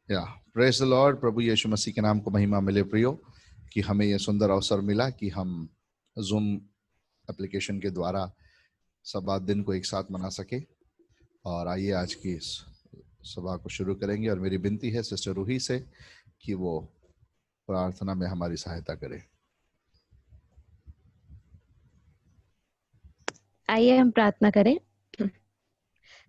या praise the Lord. प्रभु यीशु मसीह के नाम को महिमा मिले प्रियो, कि हमें यह सुंदर अवसर मिला कि हम जूम एप्लीकेशन के द्वारा सब्बात दिन को एक साथ मना सके। और आइए आज की इस सभा को शुरू करेंगे। और मेरी विनती है सिस्टर रूही से कि वो प्रार्थना में हमारी सहायता करे। आइए हम प्रार्थना करें।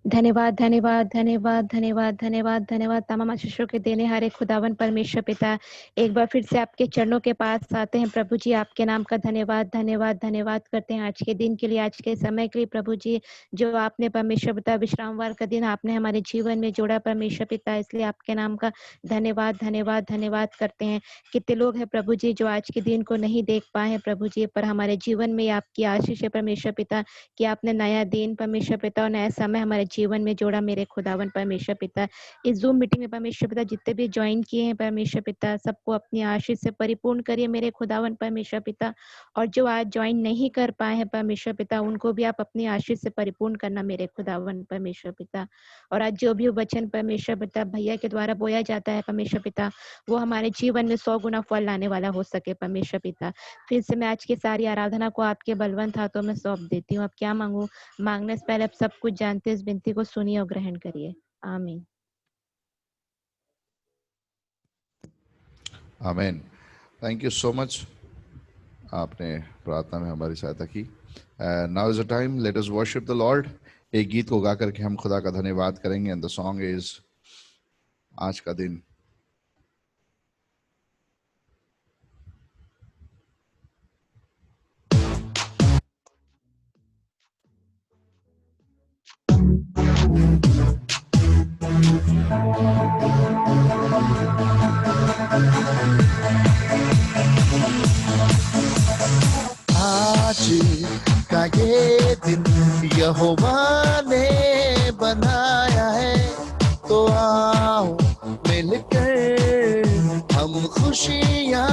धन्यवाद धन्यवाद धन्यवाद धन्यवाद धन्यवाद धन्यवाद तमाम आशीषों के देने हारे खुदावन परमेश्वर पिता, एक बार फिर से आपके चरणों के पास आते हैं प्रभु जी। आपके नाम का धन्यवाद धन्यवाद धन्यवाद करते हैं आज के दिन के लिए, आज के समय के लिए प्रभु जी, जो आपने परमेश्वर पिता विश्रामवार का दिन आपने हमारे जीवन में जोड़ा परमेश्वर पिता, इसलिए आपके नाम का धन्यवाद धन्यवाद धन्यवाद करते हैं। कितने लोग हैं प्रभु जी जो आज के दिन को नहीं देख पाए हैं प्रभु जी, पर हमारे जीवन में आपकी आशीष है परमेश्वर पिता कि आपने नया दिन परमेश्वर पिता और नया समय हमारे जीवन में जोड़ा मेरे खुदावन परमेश्वर पिता। इस जूम मीटिंग में परमेश्वर पिता जितने भी ज्वाइन किए हैं परमेश्वर पिता, सबको अपनी आशीष से परिपूर्ण करिए मेरे खुदावन परमेश्वर पिता। और जो आज ज्वाइन नहीं कर पाए हैं परमेश्वर पिता, उनको भी आप अपनी आशीष से परिपूर्ण करना मेरे खुदावन परमेश्वर पिता। और आज जो भी वचन परमेश्वर पिता भैया के द्वारा बोया जाता है परमेश्वर पिता, वो हमारे जीवन में 100 गुना फल लाने वाला हो सके परमेश्वर पिता। फिर से मैं आज की सारी आराधना को आपके बलवंत हाथों में सौंप देती हूँ। अब क्या मांगू, मांगने से पहले आप सब कुछ जानते हैं, इस विनती को सुनिए और ग्रहण करिए। आमीन। आमीन। थैंक यू सो मच, आपने प्रार्थना में हमारी सहायता की। Now is the time, let us worship the Lord. एक गीत को गा करके हम खुदा का धन्यवाद करेंगे। एंड द सॉन्ग इज आज का दिन। आज का ये दिन यहोवा ने बनाया है, तो आओ मिलकर हम खुशियाँ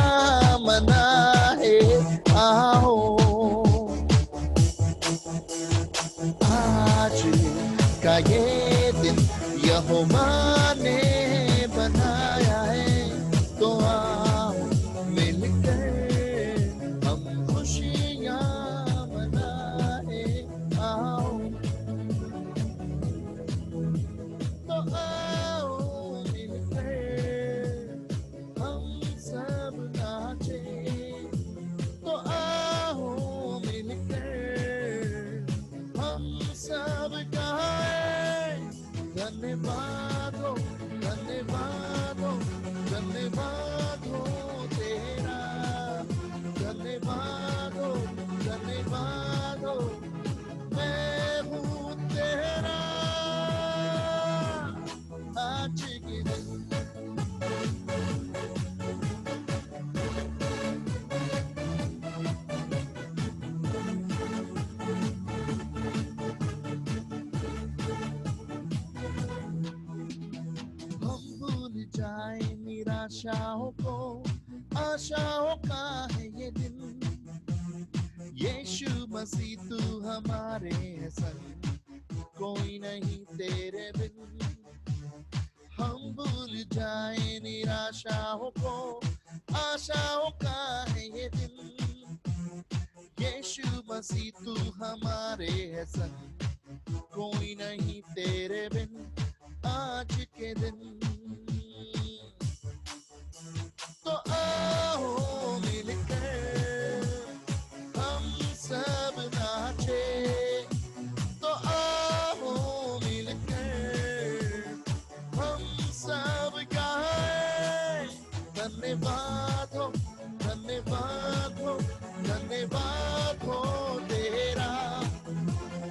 मनाए। आओ आज का ये दिन यहोवा ने बनाया है, तो आओ मिलकर हम खुशियाँ मनाए। आओ तो आओ मिलकर हम सब नाचे, तो आओ मिलकर हम सब गाए। धन्यवाद हो, धन्यवाद हो, धन्यवाद हो तेरा, धन्यवाद हो, धन्यवाद हो, मैं हूँ तेरा। आज के दिन हम भूल जाए निराशाओं को, आशाओं का है ये दिन। यीशु मसीह तू हमारे है संग, कोई नहीं तेरे बिन। हम भूल जाए निराशाओं को, आशाओं का है ये दिन। यीशु मसीह तू हमारे है संग, कोई नहीं तेरे बिन। आज के दिन तो आओ मिलकर हम सब नाचे, तो आओ मिलकर हम सब गाए। धन्यवाद हो, धन्यवाद हो, धन्यवाद हो तेरा,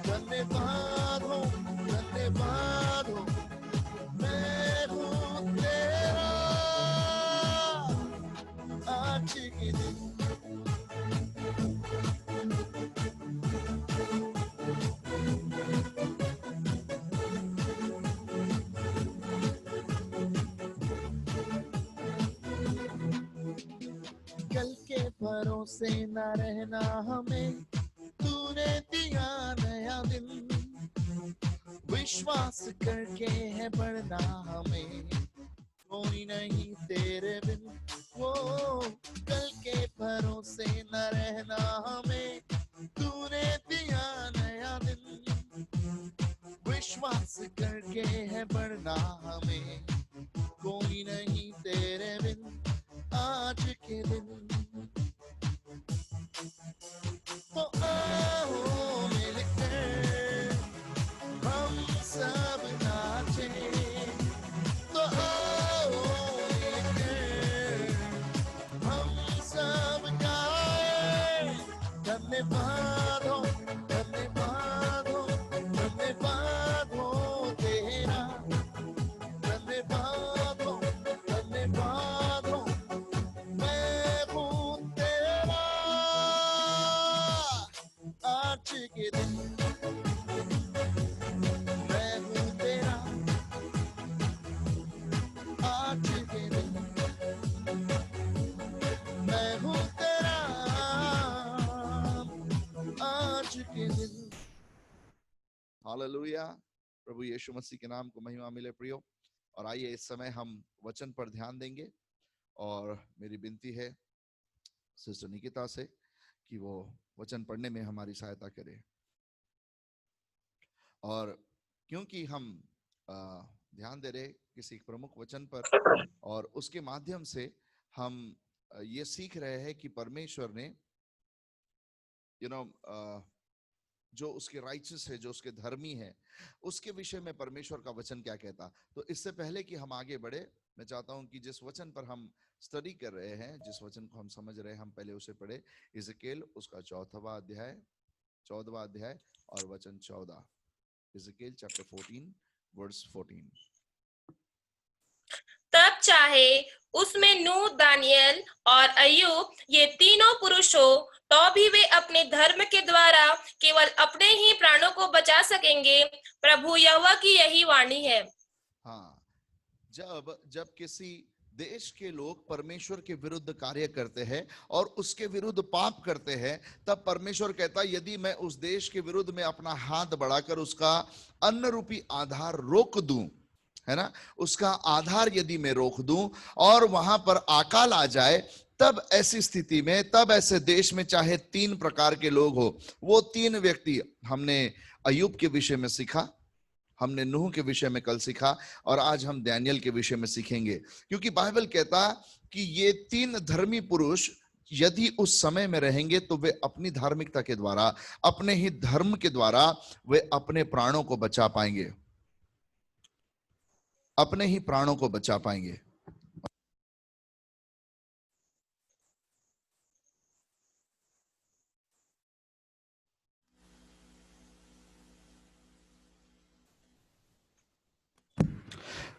धन्यवाद हो, धन्यवाद हो, मैं हूँ तेरा। आज के दिन कल के भरोसे न रहना हमें, तूने दिया नया दिन। विश्वास करके है बढ़ना हमें, कोई नहीं तेरे बिन, वो कल के भरोसे न रहना हमें, तूने दिया नया दिन, विश्वास करके है बढ़ना हमें, कोई नहीं तेरे बिन आज के दिन। तो आओ मिलकर हम सब नाचे, तो आओ मिलकर हम सब गाए, धन्यवाद हो, धन्यवाद हो, धन्यवाद हो तेरा, धन्यवाद हो, धन्यवाद हो, मैं हूँ तेरा आज के दिन, मैं हूँ तेरा आज के दिन, मैं हूँ तेरा आज के दिन। हालेलुया, प्रभु यीशु मसीह के नाम को महिमा मिले प्रियो। और आइए इस समय हम वचन पर ध्यान देंगे, और मेरी विनती है सिस्टर निकिता से कि वो वचन पढ़ने में हमारी सहायता करे। और क्योंकि हम ध्यान दे रहे किसी प्रमुख वचन पर, और उसके माध्यम से हम ये सीख रहे हैं कि परमेश्वर ने जो उसके राइचस है, जो उसके धर्मी है, उसके विषय में परमेश्वर का वचन क्या कहता। तो इससे पहले कि हम आगे बढ़े, मैं चाहता हूं कि जिस वचन पर हम स्टडी कर रहे हैं, जिस वचन को हम समझ रहे हैं, हम पहले उसे पढ़े। इज़केल उसका 14वां अध्याय और वचन 14। इज़केल चैप्टर 14 वर्स 14। तब चाहे उसमें नूह, दानियल और अय्यूब ये तीनों पुरुष हो, तो भी वे अपने धर्म के द्वारा केवल अपने ही प्राणों को बचा सकेंगे। प्रभु यहोवा की यही वाणी है। हाँ, जब किसी देश के लोग परमेश्वर के विरुद्ध कार्य करते हैं और उसके विरुद्ध पाप करते हैं, तब परमेश्वर कहता है यदि मैं उस देश के विरुद्ध में अपना हाथ बढ़ाकर उसका अन्न रूपी आधार रोक दूं, है ना, उसका आधार यदि मैं रोक दूं और वहां पर अकाल आ जाए, तब ऐसी स्थिति में, तब ऐसे देश में चाहे 3 प्रकार के लोग हो, वो 3 व्यक्ति, हमने अय्यूब के विषय में सीखा, हमने नूह के विषय में कल सीखा, और आज हम दानियल के विषय में सीखेंगे। क्योंकि बाइबल कहता कि ये 3 धर्मी पुरुष यदि उस समय में रहेंगे तो वे अपनी धार्मिकता के द्वारा, अपने ही धर्म के द्वारा वे अपने प्राणों को बचा पाएंगे, अपने ही प्राणों को बचा पाएंगे।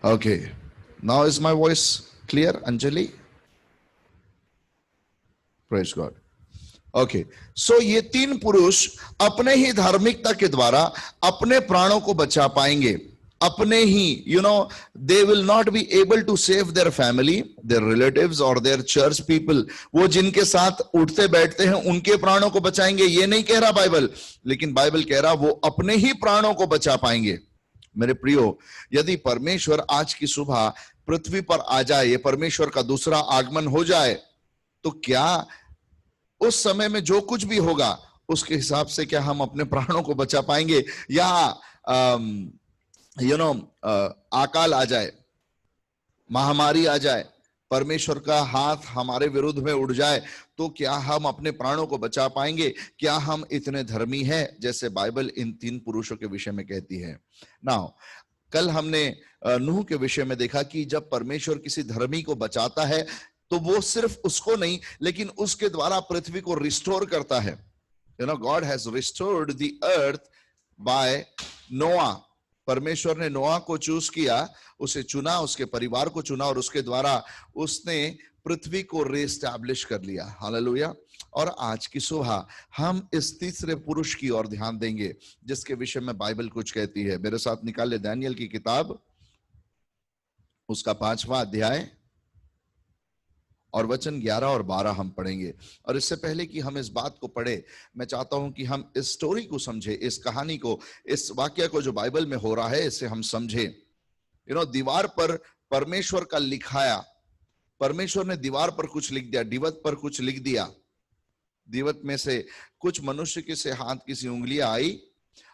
Okay, now is my voice clear, Anjali? Praise God. Okay, so ये 3 पुरुष अपने ही धार्मिकता के द्वारा अपने प्राणों को बचा पाएंगे, अपने ही, they will not be able to save their family, their relatives or their church people. वो जिनके साथ उठते बैठते हैं उनके प्राणों को बचाएंगे, ये नहीं कह रहा बाइबल, लेकिन बाइबल कह रहा वो अपने ही प्राणों को बचा पाएंगे। मेरे प्रियो, यदि परमेश्वर आज की सुबह पृथ्वी पर आ जाए, ये परमेश्वर का दूसरा आगमन हो जाए, तो क्या उस समय में जो कुछ भी होगा उसके हिसाब से क्या हम अपने प्राणों को बचा पाएंगे? या अकाल आ जाए, महामारी आ जाए, परमेश्वर का हाथ हमारे विरुद्ध में उड़ जाए, तो क्या हम अपने प्राणों को बचा पाएंगे? क्या हम इतने धर्मी हैं जैसे बाइबल इन 3 पुरुषों के विषय में कहती है? नाउ, कल हमने नूह के विषय में देखा कि जब परमेश्वर किसी धर्मी को बचाता है तो वो सिर्फ उसको नहीं, लेकिन उसके द्वारा पृथ्वी को रिस्टोर करता है। God has restored the earth by नोआ। परमेश्वर ने नोआ को चूज किया, उसे चुना, उसके परिवार को चुना, और उसके द्वारा उसने पृथ्वी को रीएस्टैब्लिश कर लिया। हालेलुया। और आज की सुबह हम इस तीसरे पुरुष की ओर ध्यान देंगे जिसके विषय में बाइबल कुछ कहती है। मेरे साथ निकाले दानियल की किताब, उसका 5वां अध्याय और वचन 11 और 12 हम पढ़ेंगे। और इससे पहले कि हम इस बात को पढ़े, मैं चाहता हूं कि हम इस स्टोरी को समझे, इस कहानी को, इस वाक्य को जो बाइबल में हो रहा है, इसे हम समझे। दीवार पर परमेश्वर का लिखाया, परमेश्वर ने दीवार पर कुछ लिख दिया, दीवत पर कुछ लिख दिया, दीवत में से कुछ मनुष्य के से हाथ की सी उंगलियां आई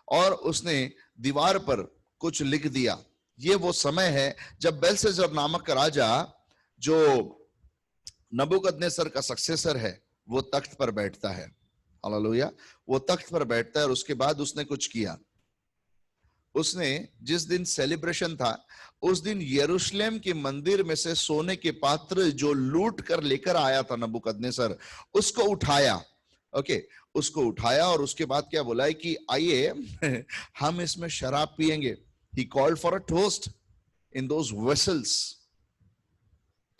और उसने दीवार पर कुछ लिख दिया। ये वो समय है जब बेलशस्सर नामक राजा, जो नबूकदनेस्सर का सक्सेसर है, वो तख्त पर बैठता है। हालेलुया, वो तख्त पर बैठता है और उसके बाद उसने कुछ किया। उसने जिस दिन सेलिब्रेशन था, उस दिन यरूशलेम के मंदिर में से सोने के पात्र जो लूट कर लेकर आया था नबूकदनेस्सर, उसको उठाया। ओके, उसको उठाया और उसके बाद क्या बोला है कि आइए हम इसमें शराब पिएंगे। He called for a toast in those vessels.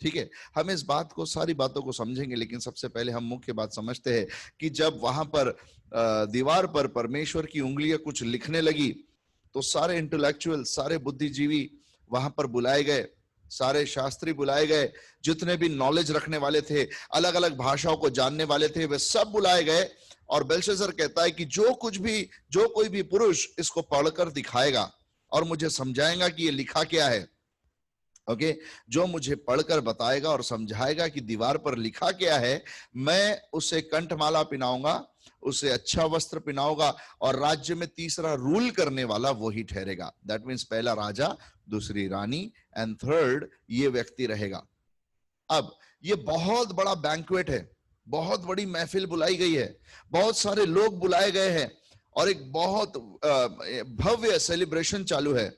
ठीक है, हम इस बात को, सारी बातों को समझेंगे, लेकिन सबसे पहले हम मुख्य बात समझते हैं कि जब वहां पर दीवार पर परमेश्वर की उंगलियां कुछ लिखने लगी, तो सारे इंटेलेक्चुअल, सारे बुद्धिजीवी वहां पर बुलाए गए, सारे शास्त्री बुलाए गए, जितने भी नॉलेज रखने वाले थे, अलग अलग भाषाओं को जानने वाले थे, वे सब बुलाए गए। और बेलशस्सर कहता है कि जो कोई भी पुरुष इसको पढ़कर दिखाएगा और मुझे समझाएगा कि ये लिखा क्या है, ओके, जो मुझे पढ़कर बताएगा और समझाएगा कि दीवार पर लिखा क्या है, मैं उसे कंठमाला पिनाऊंगा, उसे अच्छा वस्त्र पिनाऊंगा और राज्य में तीसरा रूल करने वाला वही ठहरेगा। दैट मीन्स पहला राजा, दूसरी रानी एंड थर्ड ये व्यक्ति रहेगा। अब ये बहुत बड़ा बैंक्वेट है, बहुत बड़ी महफिल बुलाई गई है, बहुत सारे लोग बुलाए गए हैं और एक बहुत भव्य सेलिब्रेशन चालू है।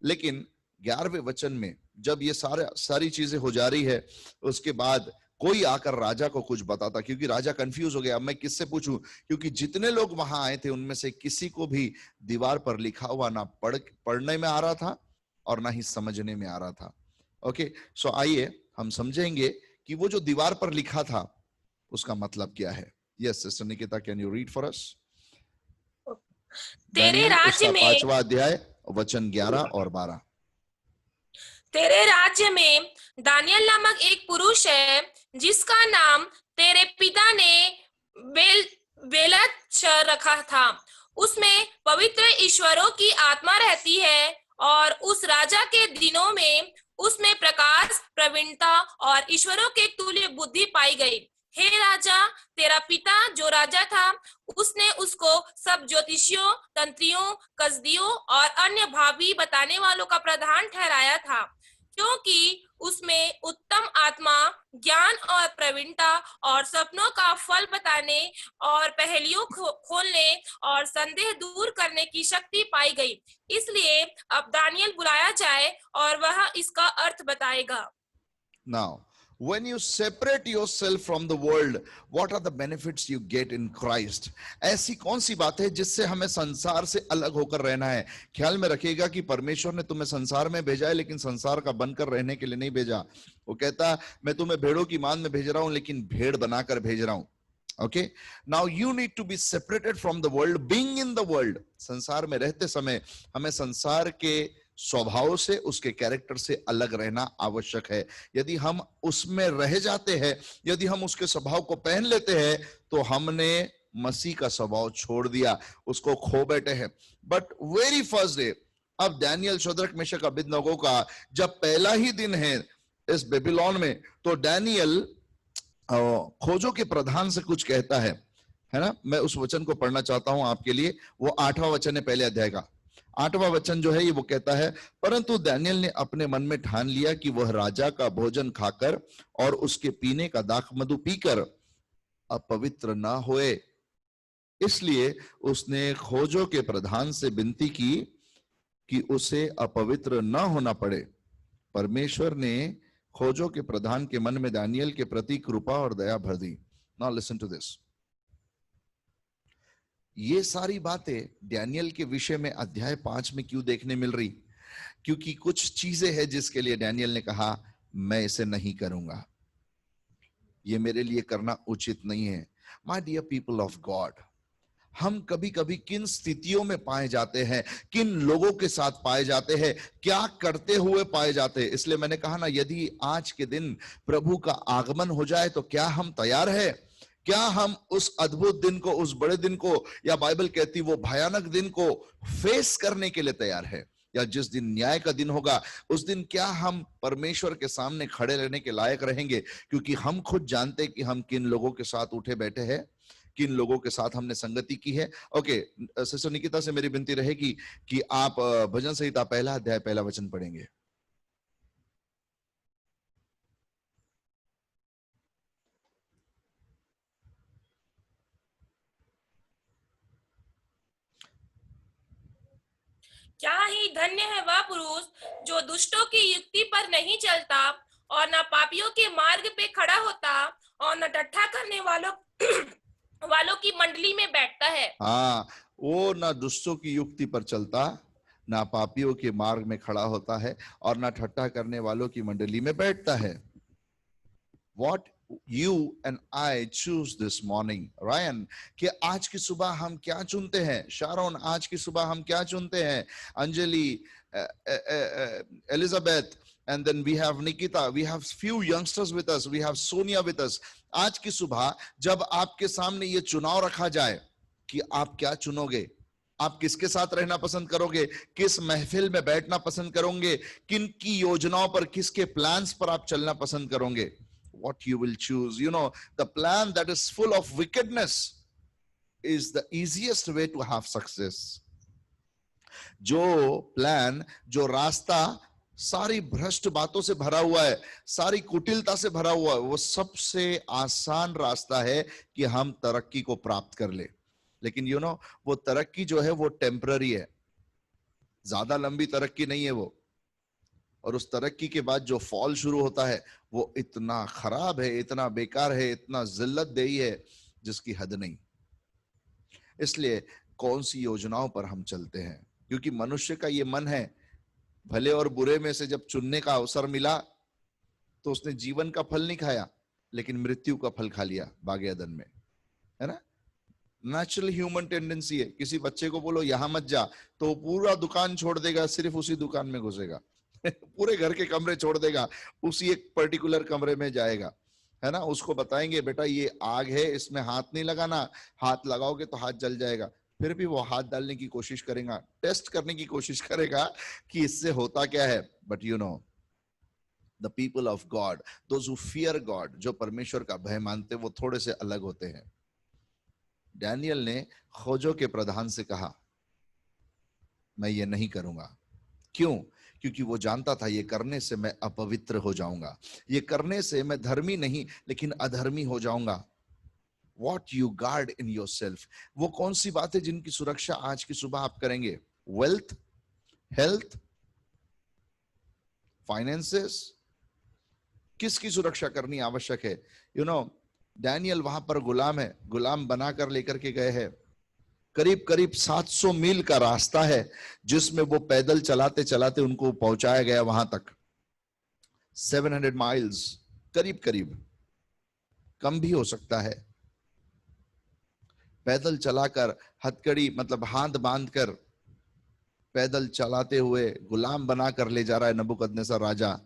लेकिन 11वें वचन में जब ये सारी चीजें हो जा रही है, उसके बाद कोई आकर राजा को कुछ बताता, क्योंकि राजा कंफ्यूज हो गया, अब मैं किससे पूछूं, क्योंकि जितने लोग वहां आए थे उनमें से किसी को भी दीवार पर लिखा हुआ ना पढ़ने में आ रहा था और ना ही समझने में आ रहा था। ओके, सो आइए हम समझेंगे कि वो जो दीवार पर लिखा था उसका मतलब क्या है। Yes sister Nikita, can you read for us? तेरे राज्य में 5वां अध्याय वचन 11 और 12। तेरे राज्य में दानियल नामक एक पुरुष है, जिसका नाम तेरे पिता ने बेलशस्सर रखा था। उसमें पवित्र ईश्वरों की आत्मा रहती है और उस राजा के दिनों में उसमें प्रकाश, प्रवीणता और ईश्वरों के तुल्य बुद्धि पाई गई। हे राजा, तेरा पिता जो राजा था, उसने उसको सब ज्योतिषियों, तंत्रियों, कसदियों और अन्य भावी बताने वालों का प्रधान ठहराया था, क्योंकि उसमें उत्तम आत्मा, ज्ञान और प्रवीणता और सपनों का फल बताने और पहेलियों खोलने और संदेह दूर करने की शक्ति पाई गई। इसलिए अब दानियल बुलाया जाए और वह इसका अर्थ बताएगा। Now, when you separate yourself from the world, what are the benefits you get in Christ? ऐसी कौन सी बात है जिससे हमें संसार से अलग होकर रहना है? ख्याल में रखिएगा कि परमेश्वर ने तुम्हें संसार में भेजा है, लेकिन संसार का बनकर रहने के लिए नहीं भेजा। वो कहता मैं तुम्हें भेड़ों की मान में भेज रहा हूं, लेकिन भेड़ बनाकर भेज रहा हूं। Okay, now you need to be separated from the world, being in the world. संसार में रहते समय हमें संसार के स्वभाव से, उसके कैरेक्टर से अलग रहना आवश्यक है। यदि हम उसमें रह जाते हैं, यदि हम उसके स्वभाव को पहन लेते हैं, तो हमने मसीह का स्वभाव छोड़ दिया, उसको खो बैठे हैं। बट वेरी फर्स्ट डे, अब दानियल, शद्रक, मेशक, अबेदनगो का जब पहला ही दिन है इस बेबीलोन में, तो दानियल खोजों के प्रधान से कुछ कहता है ना। मैं उस वचन को पढ़ना चाहता हूं आपके लिए। वो 8वां वचन है पहले अध्याय का। 8वां वचन जो है ये वो कहता है, परंतु दानियल ने अपने मन में ठान लिया कि वह राजा का भोजन खाकर और उसके पीने का दाख मधु पीकर अपवित्र ना होए, इसलिए उसने खोजों के प्रधान से विनती की कि उसे अपवित्र ना होना पड़े। परमेश्वर ने खोजों के प्रधान के मन में दानियल के प्रति कृपा और दया भर दी। Now listen to this. ये सारी बातें दानियल के विषय में अध्याय 5 में क्यों देखने मिल रही? क्योंकि कुछ चीजें हैं जिसके लिए दानियल ने कहा मैं इसे नहीं करूंगा, ये मेरे लिए करना उचित नहीं है। My dear people of God, हम कभी कभी किन स्थितियों में पाए जाते हैं, किन लोगों के साथ पाए जाते हैं, क्या करते हुए पाए जाते हैं। इसलिए मैंने कहा ना, यदि आज के दिन प्रभु का आगमन हो जाए तो क्या हम तैयार है? क्या हम उस अद्भुत दिन को, उस बड़े दिन को, या बाइबल कहती वो भयानक दिन को फेस करने के लिए तैयार है? या जिस दिन न्याय का दिन होगा, उस दिन क्या हम परमेश्वर के सामने खड़े रहने के लायक रहेंगे? क्योंकि हम खुद जानते कि हम किन लोगों के साथ उठे बैठे हैं, किन लोगों के साथ हमने संगति की है। ओके, सिस्टर निकिता से मेरी विनती रहेगी कि आप भजन संहिता 1 अध्याय 1 वचन पढ़ेंगे। क्या ही धन्य है वह पुरुष जो दुष्टों की युक्ति पर नहीं चलता और न पापियों के मार्ग पे खड़ा होता और न टट्ठा करने वालों की मंडली में बैठता है। हाँ, वो ना दुष्टों की युक्ति पर चलता, ना पापियों के मार्ग में खड़ा होता है और ना ठट्ठा करने वालों की मंडली में बैठता है। What you and I choose this morning, Ryan, कि आज की सुबह हम क्या चुनते हैं? शारोन, आज की सुबह हम क्या चुनते हैं? Anjali, Elizabeth, and then we have Nikita, we have few youngsters with us, we have Sonia with us. आज की सुबह जब आपके सामने ये चुनाव रखा जाए कि आप क्या चुनोगे, आप किसके साथ रहना पसंद करोगे, किस महफिल में बैठना पसंद करोगे, किन की योजनाओं पर, किसके प्लान्स पर आप चलना पसंद करोगे? What you will choose, you know, the plan that is full of wickedness is the easiest way to have success. जो प्लान, जो रास्ता सारी भ्रष्ट बातों से भरा हुआ है, सारी कुटिलता से भरा हुआ है, वो सबसे आसान रास्ता है कि हम तरक्की को प्राप्त कर ले। लेकिन यू नो, वो तरक्की जो है वो टेम्पररी है, ज्यादा लंबी तरक्की नहीं है वो। और उस तरक्की के बाद जो फॉल शुरू होता है वो इतना खराब है, इतना बेकार है, इतना जिल्लतदेही है जिसकी हद नहीं। इसलिए कौन सी योजनाओं पर हम चलते हैं? क्योंकि मनुष्य का ये मन है, भले और बुरे में से जब चुनने का अवसर मिला तो उसने जीवन का फल नहीं खाया, लेकिन मृत्यु का फल खा लिया बाग एदन में, है ना? नेचुरल ह्यूमन टेंडेंसी है। किसी बच्चे को बोलो यहां मत जा, तो पूरा दुकान छोड़ देगा, सिर्फ उसी दुकान में घुसेगा। पूरे घर के कमरे छोड़ देगा, उसी एक पर्टिकुलर कमरे में जाएगा, है ना? उसको बताएंगे बेटा ये आग है, इसमें हाथ नहीं लगाना, हाथ लगाओगे तो हाथ जल जाएगा, फिर भी वो हाथ डालने की कोशिश करेगा, टेस्ट करने की कोशिश करेगा कि इससे होता क्या है। But you know, the people of God, those who fear God, जो परमेश्वर का भय मानते, वो थोड़े से अलग होते हैं। डैनियल ने खोजों के प्रधान से कहा मैं ये नहीं करूंगा। क्यों? क्योंकि वो जानता था ये करने से मैं अपवित्र हो जाऊंगा, ये करने से मैं धर्मी नहीं लेकिन अधर्मी हो जाऊंगा। What you guard in yourself, वो कौन सी बातें जिनकी सुरक्षा आज की सुबह आप करेंगे? वेल्थ, हेल्थ, फाइनेंसेस, किसकी सुरक्षा करनी आवश्यक है? यू नो, डैनियल वहां पर गुलाम है, गुलाम बनाकर लेकर के गए हैं। करीब करीब 700 मील का रास्ता है जिसमें वो पैदल चलाते चलाते उनको पहुंचाया गया वहां तक। 700 माइल्स, करीब करीब, कम भी हो सकता है। पैदल चलाकर, हथकड़ी मतलब हाथ बांधकर पैदल चलाते हुए गुलाम बनाकर ले जा रहा है नबूकदनेस्सर राजा।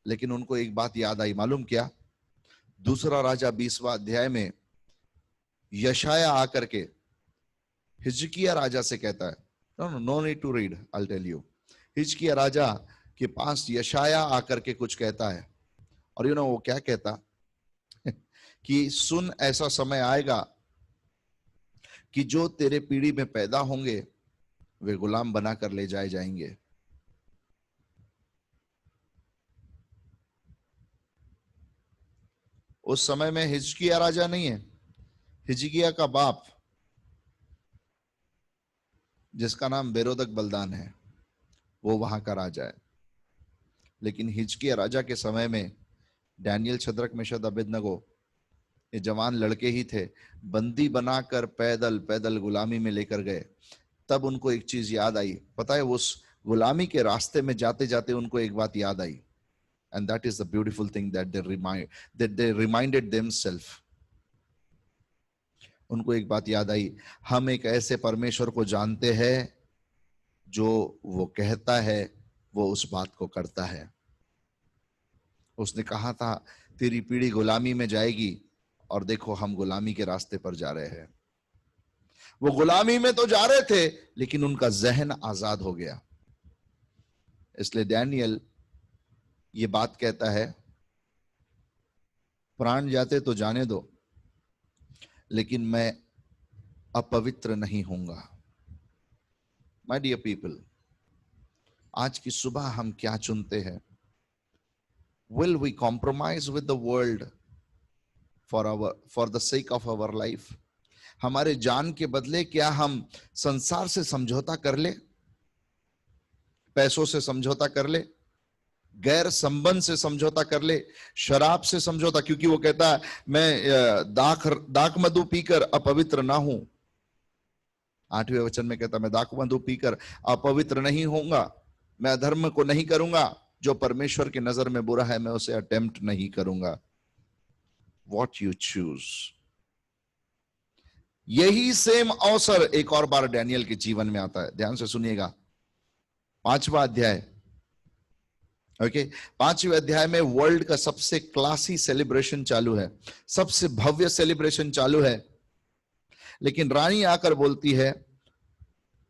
लेकिन उनको एक बात याद आई, मालूम क्या? दूसरा राजा 20वां अध्याय में यशाया आकर के हिजकिया राजा से कहता है, no need to read, I will tell you. हिजकिया राजा के पास यशाया आकर के कुछ कहता है, और यू नो वो क्या कहता कि सुन, ऐसा समय आएगा कि जो तेरे पीढ़ी में पैदा होंगे वे गुलाम बनाकर ले जाए जाएंगे। उस समय में हिजकिया राजा नहीं है, हिजकिया का बाप जिसका नाम बेरोदक बलदान है, वो वहां का राजा है। लेकिन हिजकिया राजा के समय में डैनियल, शद्रक, मेशक, अबेदनगो ये जवान लड़के ही थे, बंदी बनाकर पैदल पैदल गुलामी में लेकर गए। तब उनको एक चीज याद आई, पता है, उस गुलामी के रास्ते में जाते जाते उनको एक बात याद आई, and that is the beautiful thing that they reminded themselves. उनको एक बात याद आई, हम एक ऐसे परमेश्वर को जानते हैं जो वो कहता है वो उस बात को करता है। उसने कहा था तेरी पीढ़ी गुलामी में जाएगी, और देखो हम गुलामी के रास्ते पर जा रहे हैं। वो गुलामी में तो जा रहे थे लेकिन उनका जहन आजाद हो गया। इसलिए डैनियल ये बात कहता है, प्राण जाते तो जाने दो, लेकिन मैं अपवित्र नहीं होऊंगा। माय डियर पीपल, आज की सुबह हम क्या चुनते हैं? Will we compromise with the world for the sake of our life? हमारे जान के बदले क्या हम संसार से समझौता कर ले, पैसों से समझौता कर ले, गैर संबंध से समझौता कर ले, शराब से समझौता? क्योंकि वो कहता है मैं दाख मधु पीकर अपवित्र ना हूं। 8वें वचन में कहता है मैं दाख मधु पीकर अपवित्र नहीं होऊंगा, मैं अधर्म को नहीं करूंगा, जो परमेश्वर की नजर में बुरा है मैं उसे अटेम्प्ट नहीं करूंगा। What you choose. यही सेम अवसर एक और बार डैनियल के जीवन में आता है। ध्यान से सुनिएगा, 5वां अध्याय, ओके, 5वें अध्याय में वर्ल्ड का सबसे क्लासी सेलिब्रेशन चालू है, सबसे भव्य सेलिब्रेशन चालू है। लेकिन रानी आकर बोलती है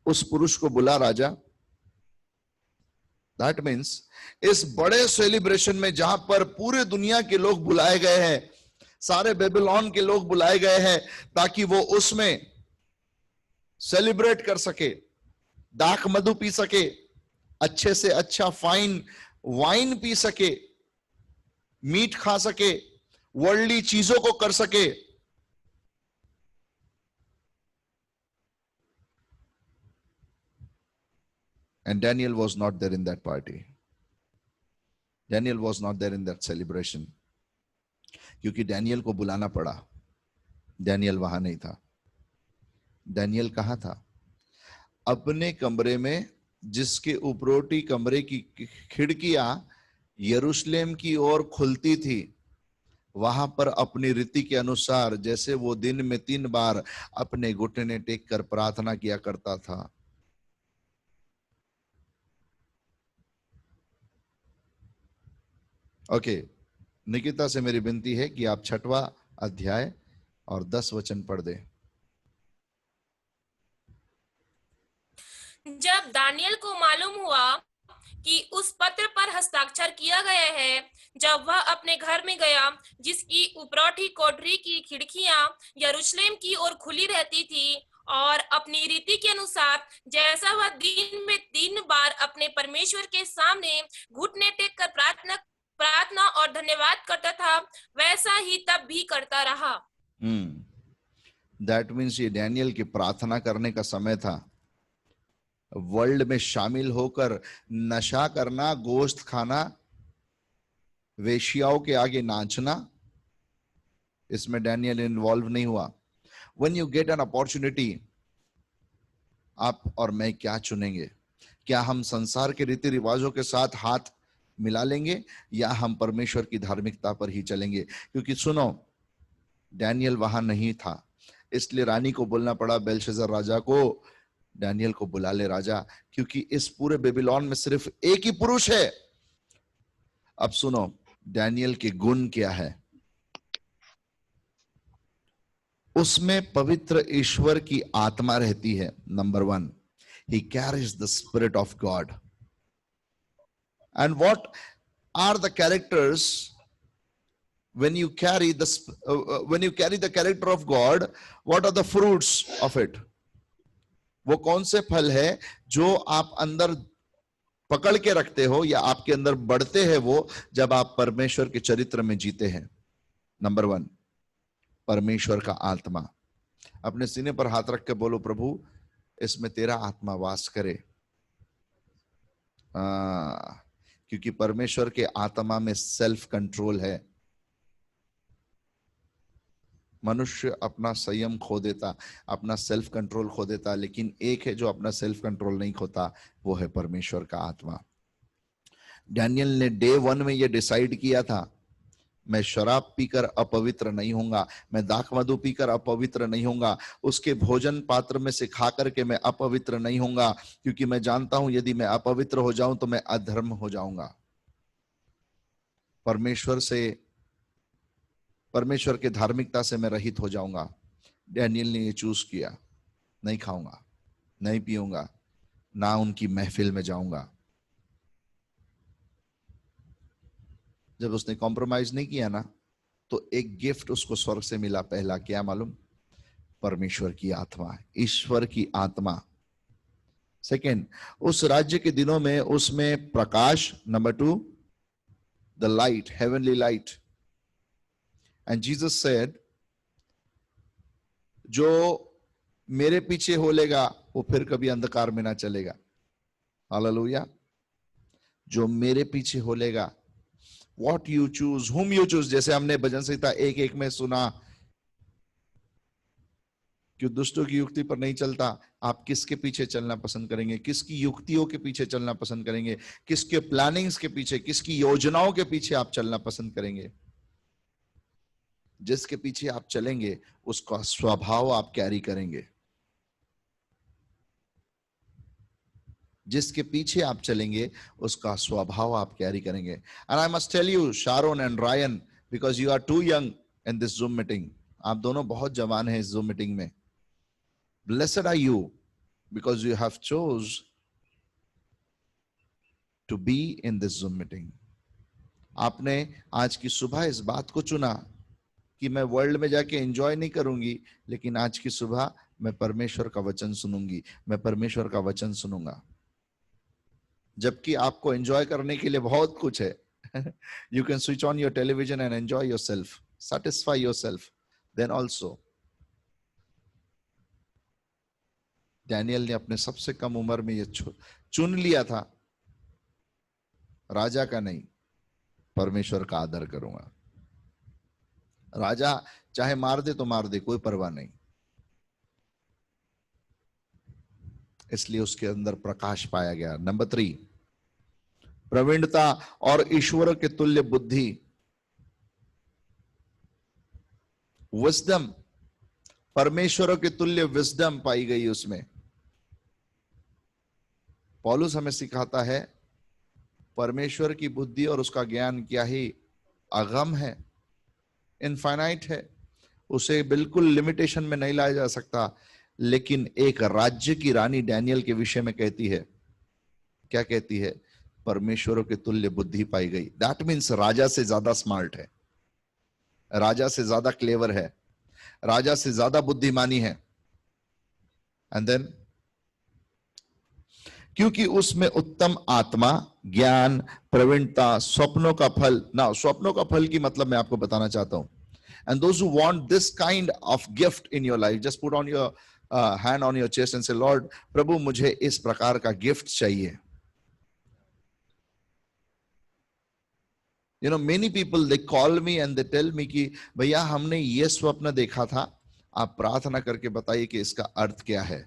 उस पुरुष को बुला राजा। दैट मीन्स इस बड़े सेलिब्रेशन में जहां पर पूरे दुनिया के लोग बुलाए गए हैं, सारे बेबीलोन के लोग बुलाए गए हैं, ताकि वो उसमें सेलिब्रेट कर सके, दाख मधु पी सके, अच्छे से अच्छा फाइन वाइन पी सके, मीट खा सके, वर्ल्डली चीजों को कर सके। And Daniel was not there in that party. Daniel was not there in that celebration. क्योंकि डैनियल को बुलाना पड़ा, डैनियल वहां नहीं था। डैनियल कहां था? अपने कमरे में, जिसके उपरोटी कमरे की खिड़कियां यरूशलेम की ओर खुलती थी, वहां पर अपनी रीति के अनुसार, जैसे वो दिन में 3 बार अपने घुटने टेक कर प्रार्थना किया करता था। ओके, निकिता से मेरी विनती है कि आप 6वां अध्याय और 10 वचन पढ़ दें। जब दानियल को मालूम हुआ कि उस पत्र पर हस्ताक्षर किया गया है, जब वह अपने घर में गया, जिसकी उपरौठी कोठरी की खिड़कियां यरूशलेम की ओर खुली रहती थी, और अपनी रीति के अनुसार जैसा वह दिन में 3 बार अपने परमेश्वर के सामने घुटने टेक कर प्रार्थना और धन्यवाद करता था, वैसा ही तब भी करता रहा। दैट मीन्स ये डैनियल की प्रार्थना करने का समय था। वर्ल्ड में शामिल होकर नशा करना, गोश्त खाना, वेश्याओं के आगे नाचना, इसमें डैनियल इन्वॉल्व नहीं हुआ। When you get an opportunity, आप और मैं क्या चुनेंगे? क्या हम संसार के रीति रिवाजों के साथ हाथ मिला लेंगे, या हम परमेश्वर की धार्मिकता पर ही चलेंगे? क्योंकि सुनो, डैनियल वहां नहीं था, इसलिए रानी को बोलना पड़ा बेलशस्सर राजा को, डैनियल को बुला ले राजा, क्योंकि इस पूरे बेबीलोन में सिर्फ एक ही पुरुष है। अब सुनो, डैनियल के गुण क्या है? उसमें पवित्र ईश्वर की आत्मा रहती है। Number 1, he carries the spirit of God. And what are the characters when you carry the character of God? What are the fruits of it? वो कौन से फल है जो आप अंदर पकड़ के रखते हो या आपके अंदर बढ़ते हैं वो जब आप परमेश्वर के चरित्र में जीते हैं? नंबर 1, परमेश्वर का आत्मा। अपने सीने पर हाथ रख के बोलो, प्रभु इसमें तेरा आत्मा वास करे। क्योंकि परमेश्वर के आत्मा में सेल्फ कंट्रोल है। मनुष्य अपना संयम खो देता, अपना सेल्फ कंट्रोल खो देता, लेकिन एक है जो अपना सेल्फ कंट्रोल नहीं खोता, वो है परमेश्वर का आत्मा। डैनियल ने डे 1 में ये डिसाइड किया था, मैं शराब पीकर अपवित्र नहीं होऊंगा, मैं दाख मधु पीकर अपवित्र नहीं होऊंगा, उसके भोजन पात्र में से खा करके मैं अपवित्र नहीं होऊंगा, क्योंकि मैं जानता हूं यदि मैं अपवित्र हो जाऊं तो मैं अधर्म हो जाऊंगा, परमेश्वर के धार्मिकता से मैं रहित हो जाऊंगा। डैनियल ने ये चूज किया, नहीं खाऊंगा, नहीं पीऊंगा, ना उनकी महफिल में जाऊंगा। जब उसने कॉम्प्रोमाइज नहीं किया ना, तो एक गिफ्ट उसको स्वर्ग से मिला। पहला क्या मालूम? परमेश्वर की आत्मा, ईश्वर की आत्मा। सेकेंड, उस राज्य के दिनों में उसमें प्रकाश। Number 2, the light, heavenly light. And Jesus said, जो मेरे पीछे हो लेगा वो फिर कभी अंधकार में ना चलेगा। हालेलुया। जो मेरे पीछे हो लेगा, what you choose, whom you choose. जैसे हमने भजन संहिता 1:1 में सुना कि दुष्टों की युक्ति पर नहीं चलता। आप किसके पीछे चलना पसंद करेंगे? किसकी युक्तियों के पीछे चलना पसंद करेंगे? किसके प्लानिंग्स के पीछे, किसकी योजनाओं के पीछे आप चलना पसंद करेंगे? जिसके पीछे आप चलेंगे उसका स्वभाव आप कैरी करेंगे। जिसके पीछे आप चलेंगे उसका स्वभाव आप कैरी करेंगे। And I must tell you, Sharon and Ryan, because you are too young in this Zoom meeting, आप दोनों बहुत जवान हैं इस जूम मीटिंग में। Blessed are you because you have chose to be in this Zoom meeting. आपने आज की सुबह इस बात को चुना कि मैं वर्ल्ड में जाके एंजॉय नहीं करूंगी, लेकिन आज की सुबह मैं परमेश्वर का वचन सुनूंगी, मैं परमेश्वर का वचन सुनूंगा। जबकि आपको एंजॉय करने के लिए बहुत कुछ है। You can switch on your television and enjoy yourself, satisfy yourself. Then also Daniel ने अपने सबसे कम उम्र में ये चुन लिया था, राजा का नहीं, परमेश्वर का आदर करूंगा। राजा चाहे मार दे तो मार दे, कोई परवाह नहीं। इसलिए उसके अंदर प्रकाश पाया गया। नंबर 3, प्रवीणता और ईश्वर के तुल्य बुद्धि, विजडम, परमेश्वर के तुल्य विजडम पाई गई उसमें। पौलुस हमें सिखाता है परमेश्वर की बुद्धि और उसका ज्ञान क्या ही अगम है, इनफाइनाइट है, उसे बिल्कुल लिमिटेशन में नहीं लाया जा सकता। लेकिन एक राज्य की रानी डैनियल के विषय में कहती है, क्या कहती है? परमेश्वर के तुल्य बुद्धि पाई गई। दैट मीन्स राजा से ज्यादा स्मार्ट है, राजा से ज्यादा क्लेवर है, राजा से ज्यादा बुद्धिमानी है। एंड देन, क्योंकि उसमें उत्तम आत्मा, ज्ञान, प्रवीणता, स्वप्नों का फल। ना, स्वप्नों का फल की मतलब मैं आपको बताना चाहता हूं। And those who want this kind of gift in your life, just put on your hand on your chest and से, लॉर्ड, प्रभु मुझे इस प्रकार का गिफ्ट चाहिए। You know, many people they call me and they tell me कि भैया हमने ये स्वप्न देखा था, आप प्रार्थना करके बताइए कि इसका अर्थ क्या है,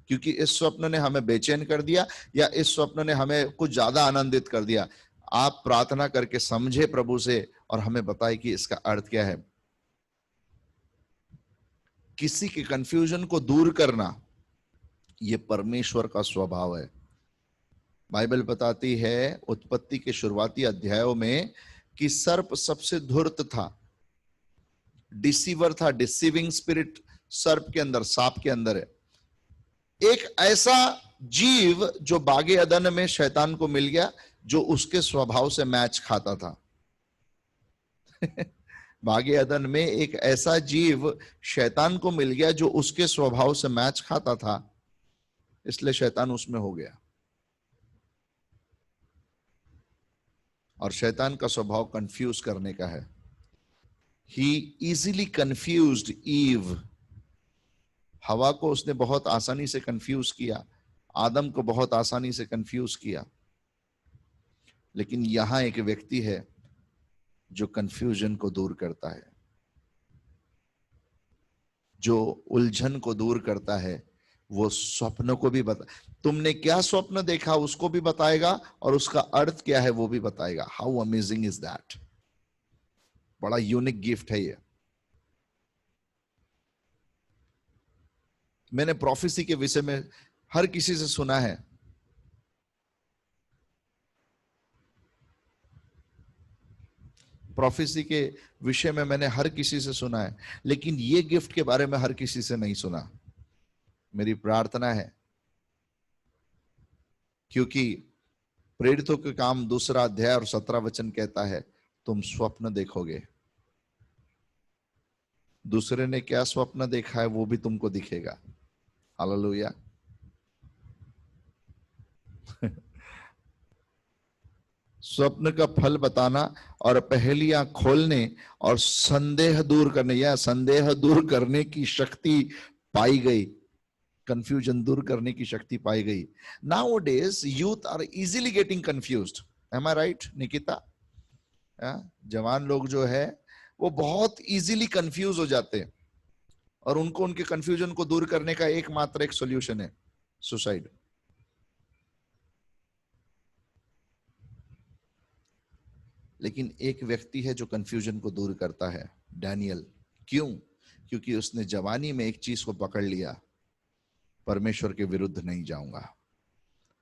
क्योंकि इस स्वप्न ने हमें बेचैन कर दिया या इस स्वप्न ने हमें कुछ ज्यादा आनंदित कर दिया। आप प्रार्थना करके समझे प्रभु से और हमें बताइए कि इसका अर्थ क्या है। किसी के कंफ्यूजन को दूर करना यह परमेश्वर का स्वभाव है। बाइबल बताती है उत्पत्ति के शुरुआती अध्यायों में कि सर्प सबसे धूर्त था, डिसीवर था, डिसीविंग स्पिरिट सर्प के अंदर, सांप के अंदर है। एक ऐसा जीव जो बागे अदन में शैतान को मिल गया, जो उसके स्वभाव से मैच खाता था। बागे अदन में एक ऐसा जीव शैतान को मिल गया जो उसके स्वभाव से मैच खाता था, इसलिए शैतान उसमें हो गया। और शैतान का स्वभाव कंफ्यूज करने का है। ही इजीली कंफ्यूज्ड ईव, हवा को उसने बहुत आसानी से कंफ्यूज किया, आदम को बहुत आसानी से कंफ्यूज किया। लेकिन यहां एक व्यक्ति है जो कंफ्यूजन को दूर करता है, जो उलझन को दूर करता है। वो स्वप्न को भी बता, तुमने क्या स्वप्न देखा उसको भी बताएगा और उसका अर्थ क्या है वो भी बताएगा। How amazing is that. बड़ा यूनिक गिफ्ट है ये। मैंने प्रोफेसी के विषय में हर किसी से सुना है, प्रोफेसी के विषय में मैंने हर किसी से सुना है, लेकिन ये गिफ्ट के बारे में हर किसी से नहीं सुना। मेरी प्रार्थना है, क्योंकि प्रेरितों के काम 2 अध्याय और 17 वचन कहता है, तुम स्वप्न देखोगे। दूसरे ने क्या स्वप्न देखा है वो भी तुमको दिखेगा। हालेलुया। स्वप्न का फल बताना और पहेलियां खोलने और संदेह दूर करने या संदेह दूर करने की शक्ति पाई गई, कंफ्यूजन दूर करने की शक्ति पाई गई। Nowadays youth are easily getting confused. Am I right, Nikita? जवान लोग जो है वो बहुत इजीली कंफ्यूज हो जाते हैं और उनको उनके कंफ्यूजन को दूर करने का एकमात्र एक सॉल्यूशन है, सुसाइड। लेकिन एक व्यक्ति है जो कंफ्यूजन को दूर करता है, डैनियल। क्यों? क्योंकि उसने जवानी में एक चीज को पकड़ लिया, परमेश्वर के विरुद्ध नहीं जाऊंगा,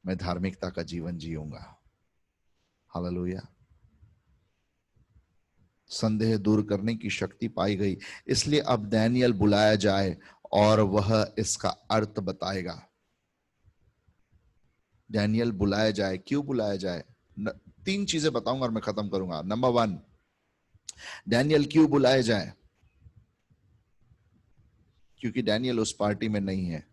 मैं धार्मिकता का जीवन जीऊंगा। हालेलुया। संदेह दूर करने की शक्ति पाई गई, इसलिए अब डैनियल बुलाया जाए और वह इसका अर्थ बताएगा। डैनियल बुलाया जाए। क्यों बुलाया जाए? 3 चीजें बताऊंगा और मैं खत्म करूंगा। नंबर 1, डैनियल क्यों बुलाया जाए? क्योंकि डैनियल उस पार्टी में नहीं है,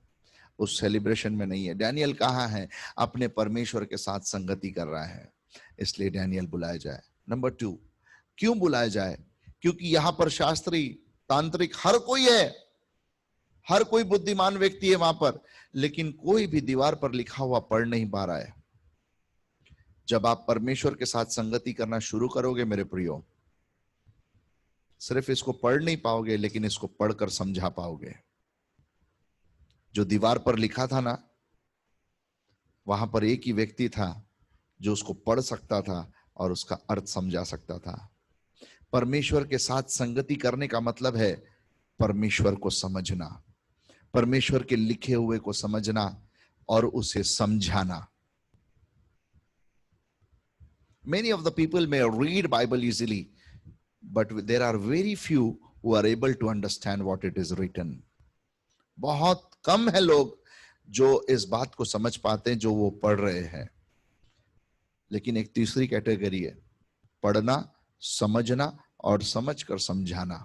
उस सेलिब्रेशन में नहीं है। डैनियल कहाँ है? अपने परमेश्वर के साथ संगति कर रहा है, इसलिए डैनियल बुलाया जाए। नंबर 2, क्यों बुलाया जाए? क्योंकि यहां पर शास्त्री, तांत्रिक, हर कोई है, हर कोई बुद्धिमान व्यक्ति है वहां पर, लेकिन कोई भी दीवार पर लिखा हुआ पढ़ नहीं पा रहा है। जब आप परमेश्वर के साथ संगति करना शुरू करोगे मेरे प्रियो, सिर्फ इसको पढ़ नहीं पाओगे, लेकिन इसको पढ़कर समझा पाओगे। जो दीवार पर लिखा था ना, वहां पर एक ही व्यक्ति था जो उसको पढ़ सकता था और उसका अर्थ समझा सकता था। परमेश्वर के साथ संगति करने का मतलब है परमेश्वर को समझना, परमेश्वर के लिखे हुए को समझना और उसे समझाना। Many of the people may read Bible easily, but there are very few who are able to understand what it is written. बहुत कम है लोग जो इस बात को समझ पाते हैं जो वो पढ़ रहे हैं। लेकिन एक तीसरी कैटेगरी है, पढ़ना, समझना और समझकर समझाना।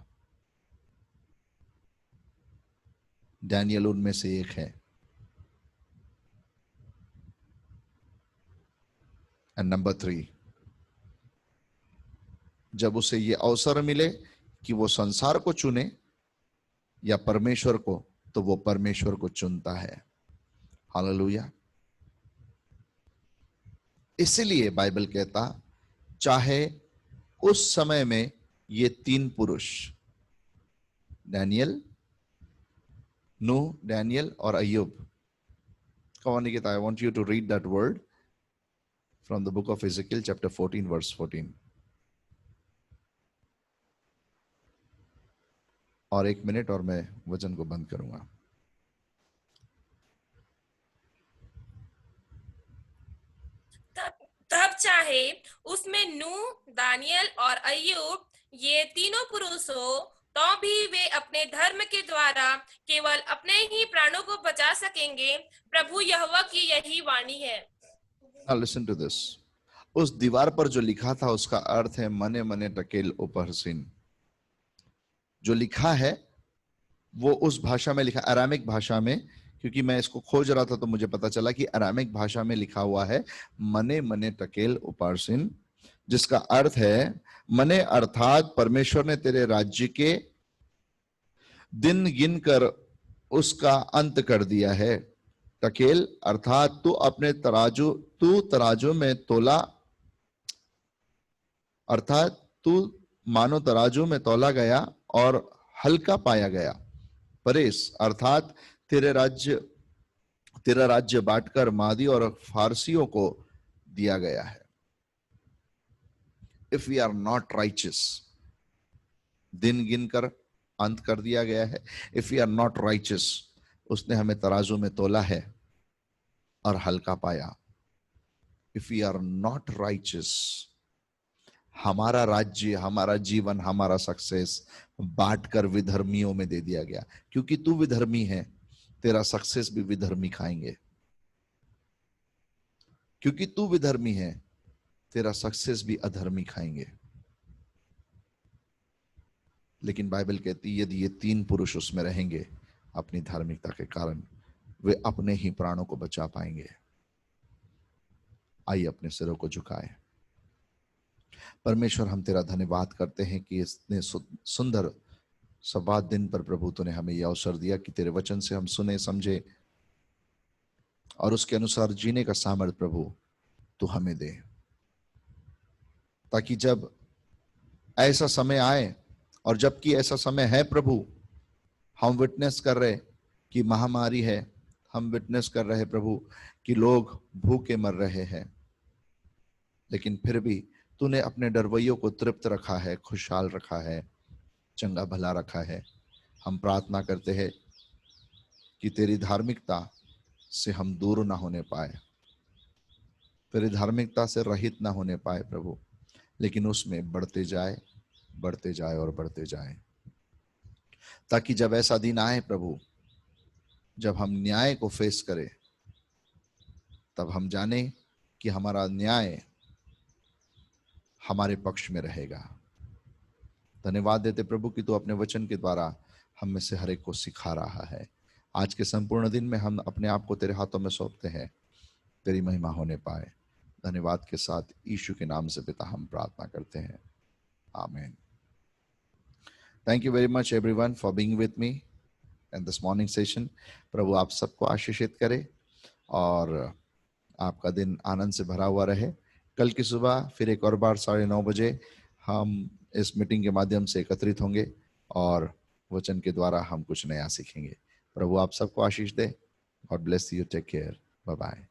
डैनियल उनमें से एक है। एंड नंबर 3, जब उसे ये अवसर मिले कि वो संसार को चुने या परमेश्वर को, तो वो परमेश्वर को चुनता है। हालेलुया। इसलिए बाइबल कहता, चाहे उस समय में ये 3 पुरुष, डैनियल, नूह, डैनियल और अय्यूब। Come on, Nikita, I want you to read that word from the book of Ezekiel chapter 14 verse 14. और 1 मिनट और मैं वचन को बंद करूंगा। तब चाहे उसमें नूह, दानियल और अय्यूब ये तीनों पुरुष हो, तो भी वे अपने धर्म के द्वारा केवल अपने ही प्राणों को बचा सकेंगे। प्रभु यहोवा की यही वाणी है। Now listen to this. उस दीवार पर जो लिखा था उसका अर्थ है मने मने टकेल उपहसिन। जो लिखा है वो उस भाषा में लिखा, अरामिक भाषा में, क्योंकि मैं इसको खोज रहा था तो मुझे पता चला कि अरामिक भाषा में लिखा हुआ है मने मने टकेल उपार्सिन, जिसका अर्थ है मने अर्थात परमेश्वर ने तेरे राज्य के दिन गिनकर उसका अंत कर दिया है। टकेल अर्थात तू तराजू में तोला, अर्थात तू मानो तराजू में तोला गया और हल्का पाया गया। परेस अर्थात तेरा राज्य बांटकर मादी और फारसियों को दिया गया है। If we are not righteous, दिन गिनकर अंत कर दिया गया है। If we are not righteous, उसने हमें तराजू में तोला है और हल्का पाया। If we are not righteous, हमारा राज्य, हमारा जीवन, हमारा सक्सेस बांटकर विधर्मियों में दे दिया गया। क्योंकि तू विधर्मी है, तेरा सक्सेस भी विधर्मी खाएंगे। क्योंकि तू विधर्मी है, तेरा सक्सेस भी अधर्मी खाएंगे। लेकिन बाइबल कहती है यदि ये 3 पुरुष उसमें रहेंगे अपनी धार्मिकता के कारण, वे अपने ही प्राणों को बचा पाएंगे। आइए अपने सिरों को झुकाएं। परमेश्वर, हम तेरा धन्यवाद करते हैं कि इतने सुंदर सवा दिन पर प्रभु तूने हमें यह अवसर दिया कि तेरे वचन से हम सुने, समझे और उसके अनुसार जीने का सामर्थ प्रभु तू हमें दे, ताकि जब ऐसा समय आए, और जबकि ऐसा समय है प्रभु, हम विटनेस कर रहे कि महामारी है, हम विटनेस कर रहे प्रभु कि लोग भूखे मर रहे हैं, लेकिन फिर भी तूने अपने डरवैयों को तृप्त रखा है, खुशहाल रखा है, चंगा भला रखा है। हम प्रार्थना करते हैं कि तेरी धार्मिकता से हम दूर ना होने पाए, तेरी धार्मिकता से रहित ना होने पाए प्रभु, लेकिन उसमें बढ़ते जाए, बढ़ते जाए और बढ़ते जाए, ताकि जब ऐसा दिन आए प्रभु, जब हम न्याय को फेस करें, तब हम जाने कि हमारा न्याय हमारे पक्ष में रहेगा। धन्यवाद देते प्रभु कि तू अपने वचन के द्वारा हम में से हर एक को सिखा रहा है। आज के संपूर्ण दिन में हम अपने आप को तेरे हाथों में सौंपते हैं, तेरी महिमा होने पाए। धन्यवाद के साथ यीशु के नाम से पिता हम प्रार्थना करते हैं, आमीन। Thank you very much everyone for being with me in this morning session. प्रभु आप सबको आशीषित करे और आपका दिन आनंद से भरा हुआ रहे। कल की सुबह फिर एक और बार 9:30 बजे हम इस मीटिंग के माध्यम से एकत्रित होंगे और वचन के द्वारा हम कुछ नया सीखेंगे। प्रभु आप सबको आशीष दे। God bless you, take care, bye bye.